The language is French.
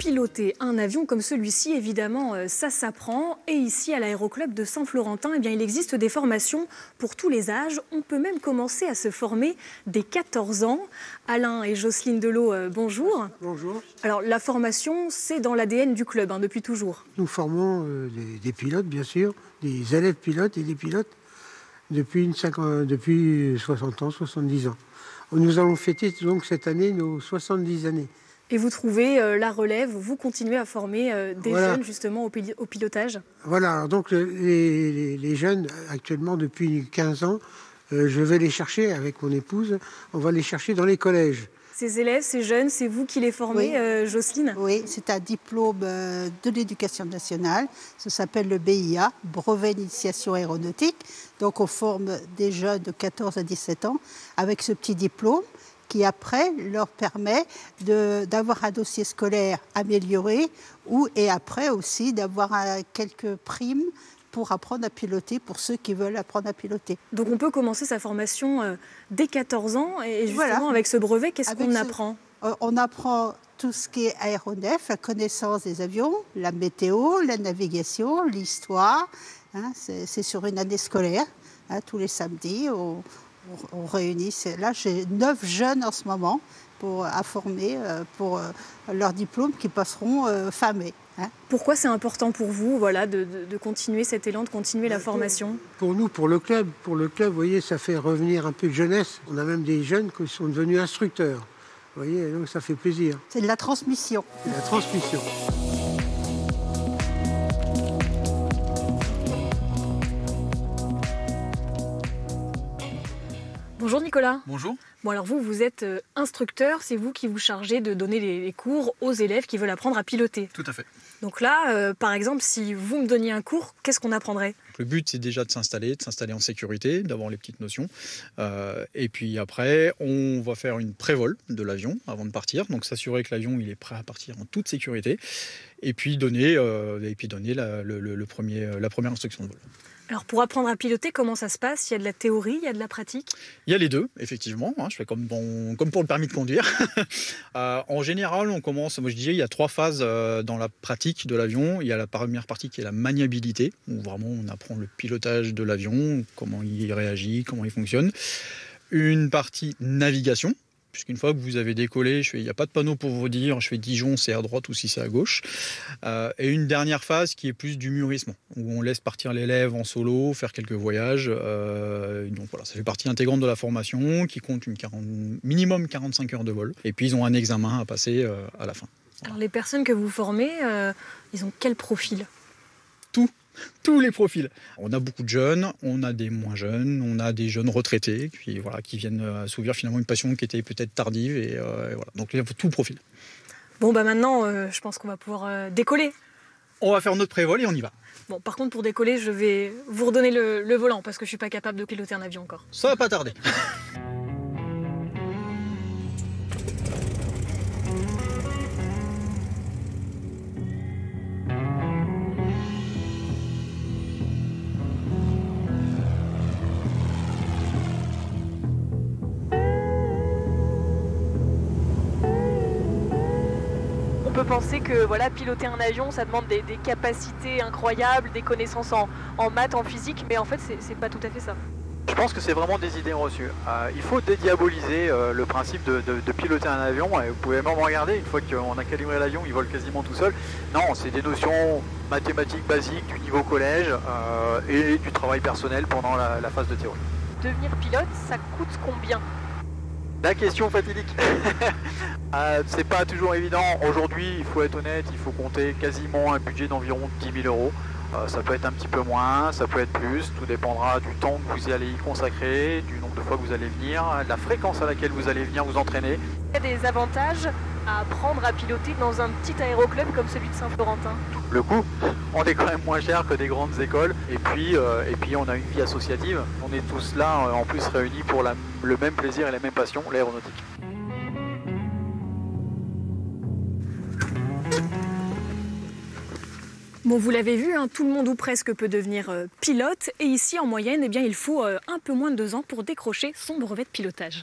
piloter un avion comme celui-ci, évidemment, ça s'apprend. Et ici, à l'aéroclub de Saint-Florentin, eh bien, il existe des formations pour tous les âges. On peut même commencer à se former dès 14 ans. Alain et Jocelyne Delot, bonjour. Bonjour. Alors, la formation, c'est dans l'ADN du club, depuis toujours. Nous formons des pilotes, bien sûr, des élèves pilotes et des pilotes depuis 60 ans, 70 ans. Nous allons fêter donc cette année nos 70 années. Et vous trouvez la relève, vous continuez à former des jeunes justement au pilotage? Voilà, alors donc les jeunes actuellement depuis 15 ans, je vais les chercher avec mon épouse, on va les chercher dans les collèges. Ces élèves, ces jeunes, c'est vous qui les formez, oui. Jocelyne? Oui, c'est un diplôme de l'éducation nationale, ça s'appelle le BIA, Brevet d'initiation aéronautique. Donc on forme des jeunes de 14 à 17 ans avec ce petit diplôme qui après leur permet d'avoir un dossier scolaire amélioré et après aussi d'avoir quelques primes pour apprendre à piloter, pour ceux qui veulent apprendre à piloter. Donc on peut commencer sa formation dès 14 ans et justement voilà. Avec ce brevet, qu'est-ce qu'on apprend? On apprend tout ce qui est aéronef, la connaissance des avions, la météo, la navigation, l'histoire. C'est sur une année scolaire, tous les samedis. On réunit, là j'ai 9 jeunes en ce moment à former pour leur diplôme qui passeront fin mai. Pourquoi c'est important pour vous de continuer cet élan, de continuer la formation? Pour nous, pour le club, vous voyez, ça fait revenir un peu de jeunesse. On a même des jeunes qui sont devenus instructeurs. Vous voyez, donc ça fait plaisir. C'est de la transmission. C'est de la transmission. Bonjour Nicolas. Bonjour. Bon alors vous êtes instructeur, c'est vous qui vous chargez de donner les cours aux élèves qui veulent apprendre à piloter. Tout à fait. Donc là, par exemple, si vous me donniez un cours, qu'est-ce qu'on apprendrait? Le but, c'est déjà de s'installer en sécurité, d'avoir les petites notions. Et puis après, on va faire une pré-vol de l'avion avant de partir. Donc s'assurer que l'avion il est prêt à partir en toute sécurité. Et puis donner, la première instruction de vol. Alors pour apprendre à piloter, comment ça se passe? Il y a de la théorie, il y a de la pratique? Il y a les deux, effectivement. Je fais comme pour le permis de conduire. En général, on commence, moi je disais, il y a 3 phases dans la pratique de l'avion. Il y a la première partie qui est la maniabilité, où vraiment on apprend le pilotage de l'avion, comment il réagit, comment il fonctionne. Une partie navigation, puisqu'une fois que vous avez décollé, il n'y a pas de panneau pour vous dire je fais Dijon, c'est à droite ou si c'est à gauche. Et une dernière phase qui est plus du mûrissement, où on laisse partir l'élève en solo, faire quelques voyages. Donc voilà, ça fait partie intégrante de la formation qui compte minimum 45 heures de vol. Et puis ils ont un examen à passer à la fin. Voilà. Alors les personnes que vous formez, ils ont quel profil? Tous les profils. On a beaucoup de jeunes, on a des moins jeunes, on a des jeunes retraités qui viennent assouvir finalement une passion qui était peut-être tardive. Et voilà. Donc il y a tout profil. Bon, maintenant, je pense qu'on va pouvoir décoller. On va faire notre pré-vol et on y va. Bon, par contre, pour décoller, je vais vous redonner le volant parce que je ne suis pas capable de piloter un avion encore. Ça va pas tarder. On peut penser que piloter un avion, ça demande des capacités incroyables, des connaissances en maths, en physique, mais en fait, c'est pas tout à fait ça. Je pense que c'est vraiment des idées reçues. Il faut dédiaboliser le principe de piloter un avion. Et vous pouvez même regarder, une fois qu'on a calibré l'avion, il vole quasiment tout seul. Non, c'est des notions mathématiques basiques du niveau collège et du travail personnel pendant la phase de théorie. Devenir pilote, ça coûte combien? La question fatidique. C'est pas toujours évident. Aujourd'hui, il faut être honnête, il faut compter quasiment un budget d'environ 10 000 euros. Ça peut être un petit peu moins, ça peut être plus, tout dépendra du temps que vous allez y consacrer, du nombre de fois que vous allez venir, de la fréquence à laquelle vous allez venir vous entraîner. Il y a des avantages à apprendre à piloter dans un petit aéroclub comme celui de Saint-Florentin? Le coût, on est quand même moins cher que des grandes écoles, et puis on a une vie associative. On est tous là en plus réunis pour le même plaisir et la même passion, l'aéronautique. Bon, vous l'avez vu, tout le monde ou presque peut devenir pilote. Et ici, en moyenne, il faut un peu moins de 2 ans pour décrocher son brevet de pilotage.